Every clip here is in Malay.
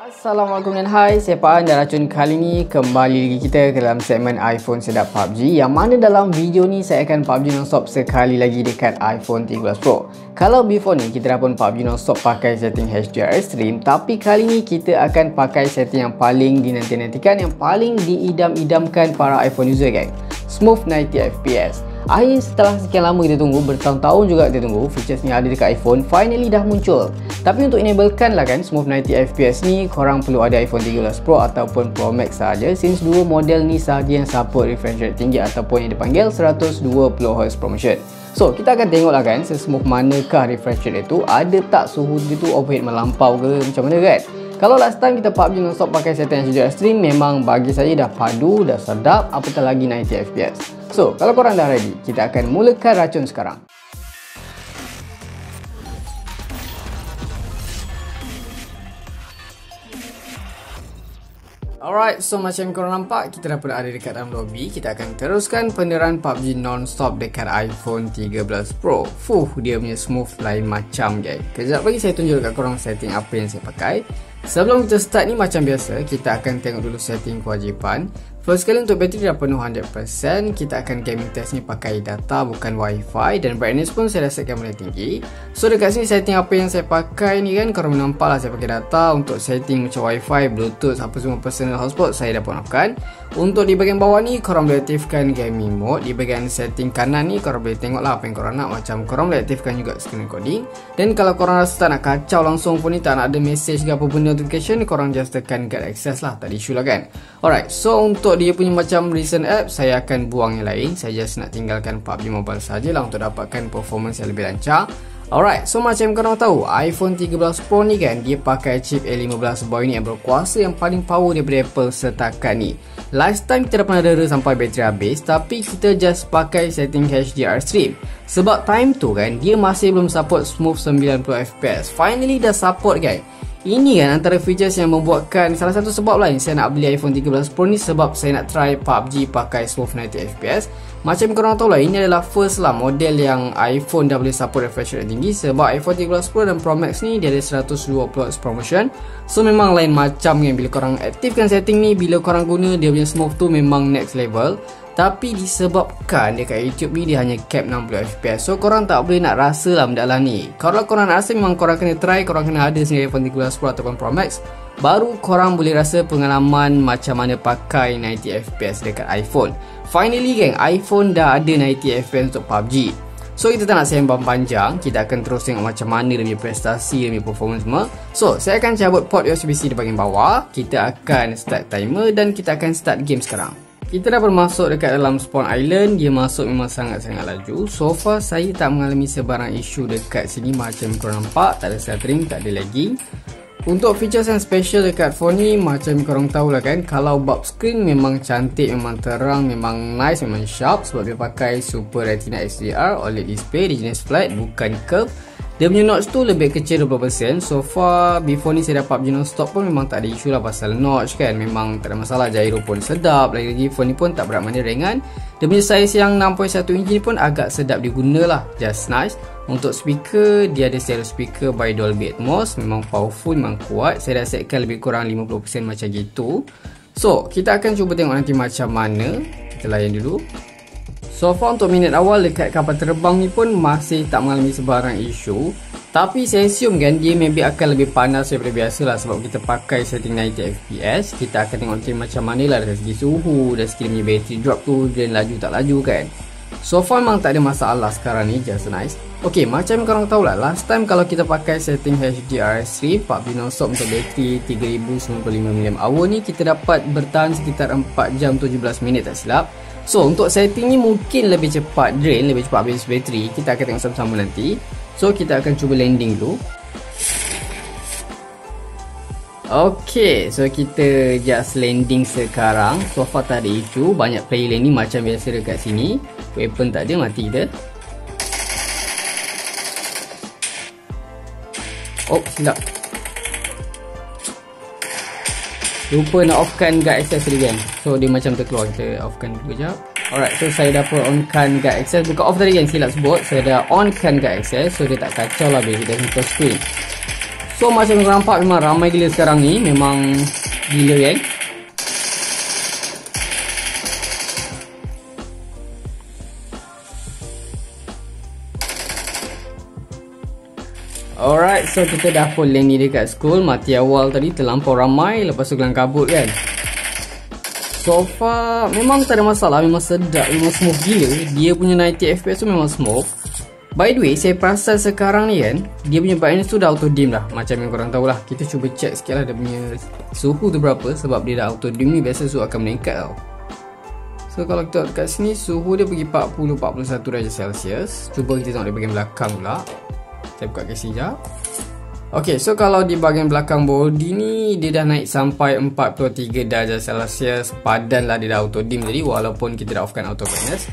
Assalamualaikum dan hai, saya Pak An dan Racun. Kali ni kembali lagi kita ke dalam segmen iPhone Sedap PUBG, yang mana dalam video ni saya akan PUBG non-stop sekali lagi dekat iPhone 13 Pro. Kalau before ni kita dah pun PUBG non-stop pakai setting HDR Extreme, tapi kali ni kita akan pakai setting yang paling dinanti-nantikan, yang paling diidam-idamkan para iPhone user, gang. Smooth 90fps. Akhirnya setelah sekian lama kita tunggu, bertahun-tahun juga kita tunggu, features ni ada dekat iPhone, finally dah muncul. Tapi untuk enablekan lah kan Smooth 90fps ni, korang perlu ada iPhone 13 Pro ataupun Pro Max sahaja, since dua model ni sahaja yang support refresh rate tinggi ataupun yang dipanggil 120Hz ProMotion. So kita akan tengok lah kan, sesmooth manakah refresh rate itu, ada tak suhu dia tu overheat melampau ke macam mana kan. Kalau last time kita PUBG non-stop pakai setting HDR Extreme, memang bagi saya dah padu, dah sedap, apatah lagi 90fps. So, kalau korang dah ready, kita akan mulakan racun sekarang. Alright, so macam korang nampak, kita dah pun ada dekat dalam lobby. Kita akan teruskan peneran PUBG non-stop dekat iPhone 13 Pro. Dia punya smooth lain macam, guys. Kejap lagi saya tunjuk dekat korang setting apa yang saya pakai. Sebelum kita start ni, macam biasa, kita akan tengok dulu setting kewajipan. First kali untuk bateri dah penuh 100%. Kita akan gaming test ni pakai data, bukan wifi. Dan brightness pun saya dah setkan boleh tinggi. So dekat sini setting apa yang saya pakai ni kan, korang nampak lah saya pakai data. Untuk setting macam wifi, bluetooth, apa semua personal hotspot saya dah pun offkan. Untuk di bahagian bawah ni, korang boleh aktifkan gaming mode. Di bahagian setting kanan ni, korang boleh tengok lah apa yang korang nak. Macam korang boleh aktifkan juga screen recording. Dan kalau korang rasa tak nak kacau langsung pun ni, tak nak ada message ke apa benda notification, korang just tekan guard access lah, tak ada issue lah kan. Alright, so untuk dia punya macam recent app, saya akan buang yang lain. Saya just nak tinggalkan PUBG Mobile sajalah untuk dapatkan performance yang lebih lancar. Alright, so macam korang tahu, iPhone 13 Pro ni kan, dia pakai chip A15 Bionic yang berkuasa, yang paling power daripada Apple setakat ni. Last time kita dah pernah dera sampai bateri habis, tapi kita just pakai setting HDR Extreme. Sebab time tu kan, dia masih belum support smooth 90fps. Finally dah support guys. Ini kan antara features yang membuatkan, salah satu sebab lain saya nak beli iPhone 13 Pro ni, sebab saya nak try PUBG pakai smooth 90fps. Macam korang tahu lah, ini adalah first lah model yang iPhone dah boleh support refresh rate tinggi. Sebab iPhone 13 Pro dan Pro Max ni dia ada 120Hz ProMotion. So memang lain macam kan bila korang aktifkan setting ni, bila korang guna dia punya smooth tu memang next level. Tapi disebabkan dekat YouTube ni dia hanya cap 60fps, so korang tak boleh nak rasa lah benda lah ni. Kalau korang nak rasa, memang korang kena try, korang kena ada sendiri iPhone 13 Pro ataupun Pro Max, baru korang boleh rasa pengalaman macam mana pakai 90fps dekat iPhone. Finally geng, iPhone dah ada 90fps untuk PUBG. So kita tak nak sembang panjang, kita akan terus tengok macam mana dia punya prestasi, dia punya performance semua. So saya akan cabut port USB-C di bahagian bawah. Kita akan start timer dan kita akan start game sekarang. Kita dah bermasuk dekat dalam spawn island. Dia masuk memang sangat-sangat laju. So far saya tak mengalami sebarang isu dekat sini. Macam korang nampak, tak ada stuttering, tak ada lagging. Untuk features yang special dekat phone ni, macam korang tahulah kan, kalau bulb screen memang cantik, memang terang, memang nice, memang sharp. Sebab dia pakai Super Retina XDR OLED display. Dia jenis flat, bukan curve. Dia punya notch tu lebih kecil 20%. So far before ni saya dah PUBG non-stop pun memang tak ada isu lah pasal notch kan. Memang tak ada masalah, gyro pun sedap. Lagi-lagi phone ni pun tak berat mana, ringan. Dia punya saiz yang 6.1 inch ni pun agak sedap diguna lah, just nice. Untuk speaker, dia ada stereo speaker by Dolby Atmos. Memang powerful, memang kuat. Saya dah setkan lebih kurang 50% macam gitu. So kita akan cuba tengok nanti macam mana. Kita layan dulu. So far untuk minit awal dekat kapal terbang ni pun masih tak mengalami sebarang isu. Tapi saya assume kan dia maybe akan lebih panas daripada biasa lah, sebab kita pakai setting 90fps. Kita akan tengok nanti macam mana lah dari segi suhu, dari segi punya battery drop tu, dan laju tak laju kan. So far memang tak ada masalah sekarang ni, just nice. Ok, macam korang tahu lah, last time kalau kita pakai setting HDR Extreme PUBG non-stop untuk bateri 3095mAh ni, kita dapat bertahan sekitar 4 jam 17 minit tak silap. So untuk setting ni mungkin lebih cepat drain, lebih cepat habis bateri. Kita akan tengok sama-sama nanti. So kita akan cuba landing dulu. Ok, so kita just landing sekarang. So far tak ada isu, banyak player landing macam biasa dekat sini. Weapon tak ada, mati kita. Oh silap, lupa nak offkan guard access tadi kan. So dia macam terkeluar, kita offkan dulu sekejap. Alright, so saya dah pun onkan guard access. Bukan off tadi kan, silap sebut. Saya dah onkan guard access, so dia tak kacau lah bila kita sentuh screen. So macam korang nampak memang ramai gila sekarang ni. Memang gila kan. Alright, so kita dah full lane ni dekat school. Mati awal tadi terlampau ramai, lepas tu kelang kabut kan. So far memang tak ada masalah, memang sedap, memang smooth gila. Dia punya 90 FPS tu memang smooth. By the way, saya perasan sekarang ni kan, dia punya brightness tu dah auto dim dah. Macam yang korang tahulah. Kita cuba check sikit lah dia punya suhu tu berapa. Sebab dia dah auto dim ni biasa suhu akan meningkat tau. So kalau kita tengok kat sini, suhu dia pergi 40-41 darjah Celsius. Cuba kita tengok di bahagian belakang pula. Saya buka kasih sekejap. Ok, so kalau di bahagian belakang body ni, dia dah naik sampai 43 darjah Celsius. Padan lah, dia dah auto dim tadi, walaupun kita dah offkan auto brightness.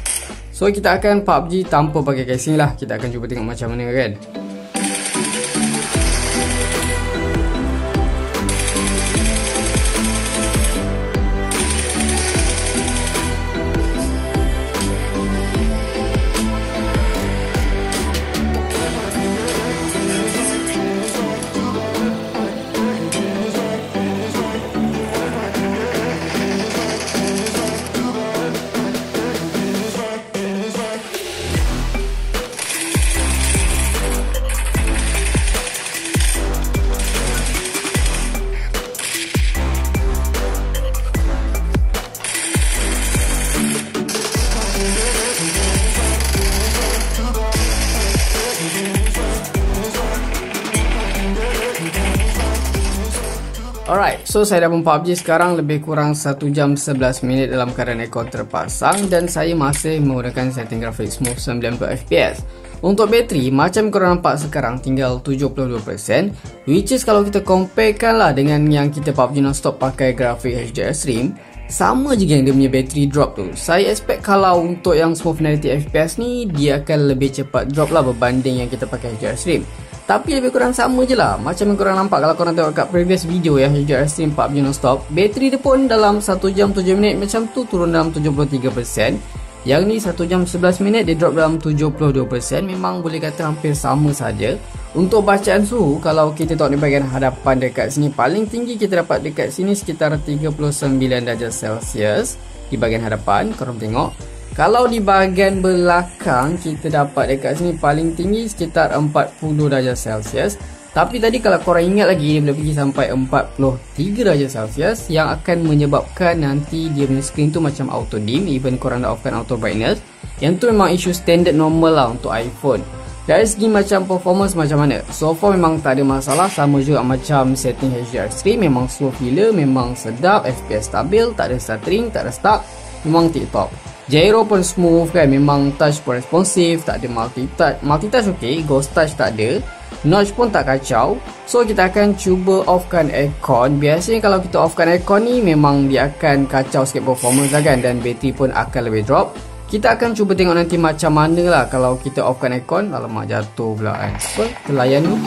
So kita akan PUBG tanpa pakai casing lah. Kita akan cuba tengok macam mana kan. Alright, so saya dah pun PUBG sekarang lebih kurang 1 jam 11 minit dalam keadaan aircon terpasang. Dan saya masih menggunakan setting grafik smooth 90fps. Untuk bateri, macam korang nampak sekarang tinggal 72%. Which is kalau kita comparekan lah dengan yang kita PUBG non-stop pakai grafik HDR Stream, sama je yang dia punya battery drop tu. Saya expect kalau untuk yang smooth 90fps ni, dia akan lebih cepat drop lah berbanding yang kita pakai HDR Stream. Tapi lebih kurang sama je lah. Macam yang korang nampak kalau korang tengok kat previous video ya, HDR Stream PUBG non-stop, bateri dia pun dalam 1 jam 7 minit macam tu turun dalam 73%. Yang ni 1 jam 11 minit dia drop dalam 72%. Memang boleh kata hampir sama saja. Untuk bacaan suhu, kalau kita tengok di bahagian hadapan dekat sini, paling tinggi kita dapat dekat sini sekitar 39 darjah Celsius. Di bahagian hadapan korang tengok. Kalau di bahagian belakang kita dapat dekat sini paling tinggi sekitar 40 darjah Celsius. Tapi tadi kalau korang ingat lagi, dia boleh pergi sampai 43 darjah Celsius, yang akan menyebabkan nanti dia punya screen tu macam auto dim even korang dah offkan auto brightness. Yang tu memang isu standard normal lah untuk iPhone. Dari segi macam performance macam mana, so far memang tak ada masalah. Sama juga macam setting HDR Stream, memang slow gila, memang sedap, FPS stabil, tak ada stuttering, tak ada stuck, memang tip-top. Gyro pun smooth kan, memang touch pun responsif, tak ada multitouch ok, ghost touch tak ada, notch pun tak kacau. So kita akan cuba offkan aircon. Biasanya kalau kita offkan aircon ni memang dia akan kacau sikit performance lah kan, dan bateri pun akan lebih drop. Kita akan cuba tengok nanti macam mana lah kalau kita offkan aircon. Alamak, jatuh pula kan, apa, terlayan ni.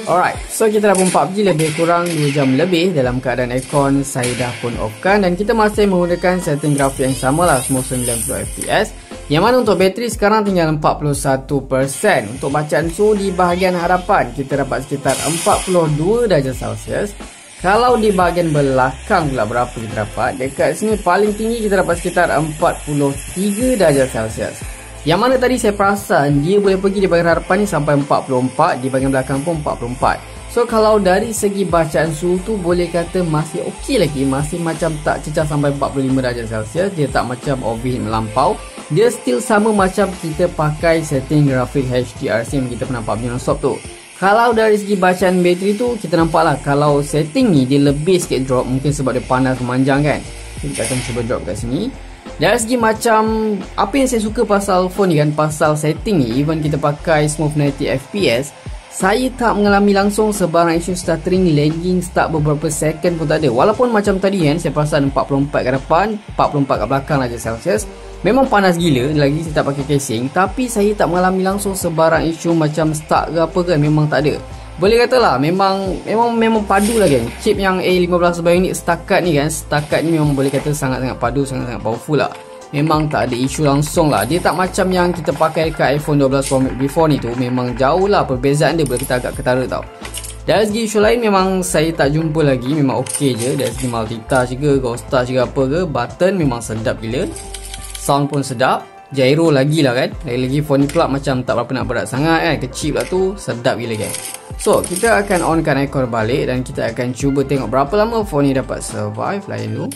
Alright, so kita dah pun PUBG lebih kurang 2 jam lebih dalam keadaan aircon saya dah pun offkan. Dan kita masih menggunakan setting grafik yang sama lah, smooth 90fps. Yang mana untuk bateri sekarang tinggal 41%. Untuk bacaan suhu di bahagian hadapan kita dapat sekitar 42 darjah Celsius. Kalau di bahagian belakang pula berapa kita dapat? Dekat sini paling tinggi kita dapat sekitar 43 darjah Celsius. Yang mana tadi saya perasan dia boleh pergi di bahagian hadapan ni sampai 44, di bahagian belakang pun 44. So kalau dari segi bacaan suhu tu boleh kata masih okey lagi, masih macam tak cecah sampai 45 darjah Celsius. Dia tak macam overheat melampau. Dia still sama macam kita pakai setting grafik HDR yang kita pernah PUBG non-stop tu. Kalau dari segi bacaan bateri tu kita nampak lah, kalau setting ni dia lebih sikit drop, mungkin sebab dia panas memanjang kan. Kita akan cuba drop kat sini. Dari segi macam apa yang saya suka pasal phone ni kan, pasal setting ni, even kita pakai smooth 90fps, Saya tak mengalami langsung sebarang isu stuttering, lagging, start beberapa second pun tak ada. Walaupun macam tadi kan, saya perasan 44 ke depan, 44 kat belakang darjah Celsius. Memang panas gila, lagi saya tak pakai casing. Tapi saya tak mengalami langsung sebarang isu macam start ke apa kan, memang tak ada. Boleh katalah memang padu lah kan. Chip yang A15 Bionic setakat ni memang boleh kata sangat-sangat padu, sangat-sangat powerful lah. Memang tak ada isu langsung lah. Dia tak macam yang kita pakai dekat iPhone 12 Pro Max before ni tu. Memang jauh lah perbezaan dia, boleh kita agak ketara tau. Dari segi isu lain memang saya tak jumpa lagi. Memang okey je. Dari segi multitask ke, ghost touch ke apa ke, button memang sedap gila. Sound pun sedap. Gyro lagi lah kan. Lagi-lagi phone ni pula macam tak berapa nak berat sangat kan. Kecil lah tu, sedap gila kan. So kita akan onkan aircon balik dan kita akan cuba tengok berapa lama phone ni dapat survive. Layan dulu.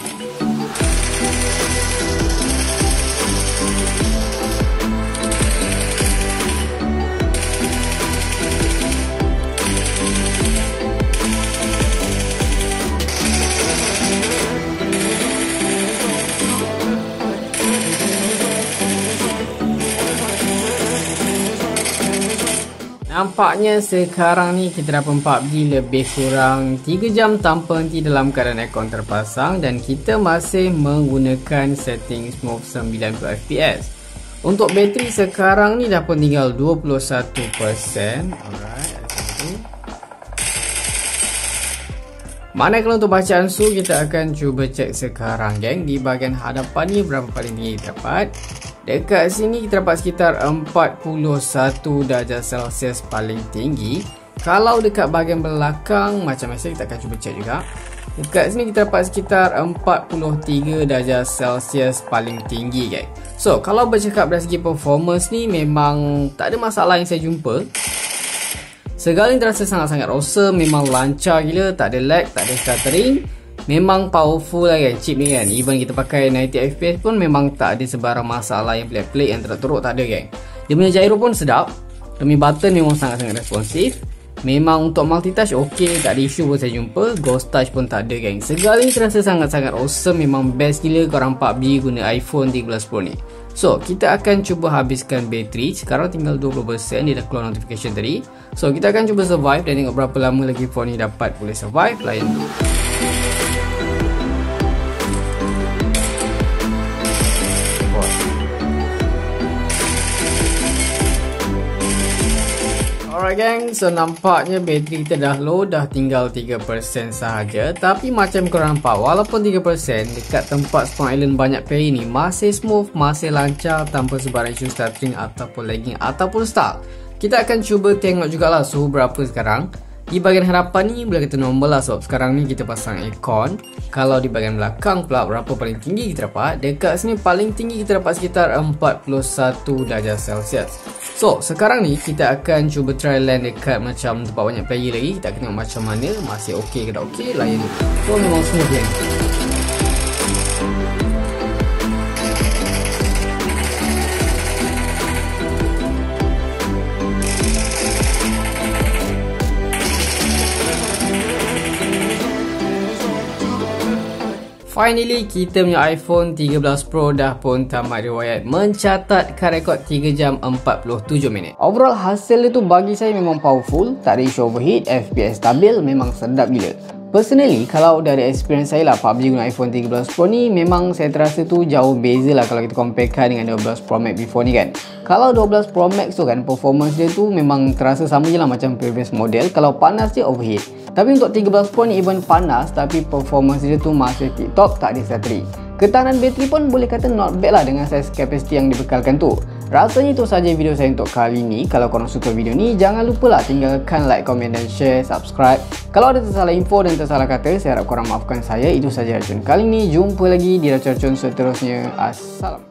Nampaknya sekarang ni kita dapat PUBG lebih kurang 3 jam tanpa henti dalam keadaan aircon terpasang dan kita masih menggunakan setting smooth 90fps. Untuk bateri sekarang ni dah pun tinggal 21%. Alright, ada satu. Manakala untuk bacaan suhu kita akan cuba cek sekarang geng. Di bahagian hadapan ni berapa paling tinggi kita dapat. Dekat sini kita dapat sekitar 41 darjah Celsius paling tinggi. Kalau dekat bahagian belakang macam biasa kita akan cuba cek juga. Dekat sini kita dapat sekitar 43 darjah Celsius paling tinggi guys. So kalau bercakap dari segi performance ni memang tak ada masalah yang saya jumpa. Segala yang terasa sangat-sangat awesome, memang lancar gila, tak ada lag, tak ada stuttering. Memang powerful lah kan chip ni kan. Even kita pakai 90fps pun memang tak ada sebarang masalah yang pelik-pelik yang teruk-teruk, tak ada kan. Dia punya gyro pun sedap. Demi button memang sangat-sangat responsif. Memang untuk multitouch ok, tak ada isu pun saya jumpa. Ghost touch pun tak ada geng. Segala ni terasa sangat-sangat awesome. Memang best gila korang PUBG guna iPhone 13 Pro ni. So kita akan cuba habiskan bateri. Sekarang tinggal 20%. Dia dah keluar notification tadi. So kita akan cuba survive dan tengok berapa lama lagi phone ni dapat boleh survive. Layan dulu. Alright gang, so nampaknya bateri kita dah low, dah tinggal 3% sahaja. Tapi macam korang nampak, walaupun 3% dekat tempat spawn island banyak player ni masih smooth, masih lancar tanpa sebarang isu stuttering ataupun lagging ataupun stuck. Kita akan cuba tengok jugalah suhu berapa sekarang. Di bahagian hadapan ni boleh kata normal lah sebab sekarang ni kita pasang aircon. Kalau di bahagian belakang pula berapa paling tinggi kita dapat. Dekat sini paling tinggi kita dapat sekitar 41 darjah Celsius. So sekarang ni kita akan cuba try land dekat macam tempat banyak player lagi. Kita akan tengok macam mana, masih ok ke tak ok. Layan dulu. So memang smooth kan. Finally, kita punya iPhone 13 Pro dah pun tamat riwayat mencatatkan rekod 3 jam 47 minit. Overall hasil itu bagi saya memang powerful, tak ada isu overheat, FPS stabil, memang sedap gila. Personally, kalau dari experience saya lah PUBG guna iPhone 13 Pro ni memang saya terasa tu jauh beza lah kalau kita comparekan dengan 12 Pro Max before ni kan. Kalau 12 Pro Max tu kan performance dia tu memang terasa sama je lah macam previous model. Kalau panas dia overheat. Tapi untuk 13 Pro ni even panas tapi performance dia tu masih tip-top, tak ada stuttering. Ketahanan bateri pun boleh kata not bad lah dengan size capacity yang dibekalkan tu. Rasanya itu saja video saya untuk kali ni. Kalau korang suka video ni, jangan lupa lah tinggalkan like, komen dan share, subscribe. Kalau ada tersalah info dan tersalah kata, saya harap korang maafkan saya. Itu saja racun kali ni. Jumpa lagi di racun-racun seterusnya. Assalam.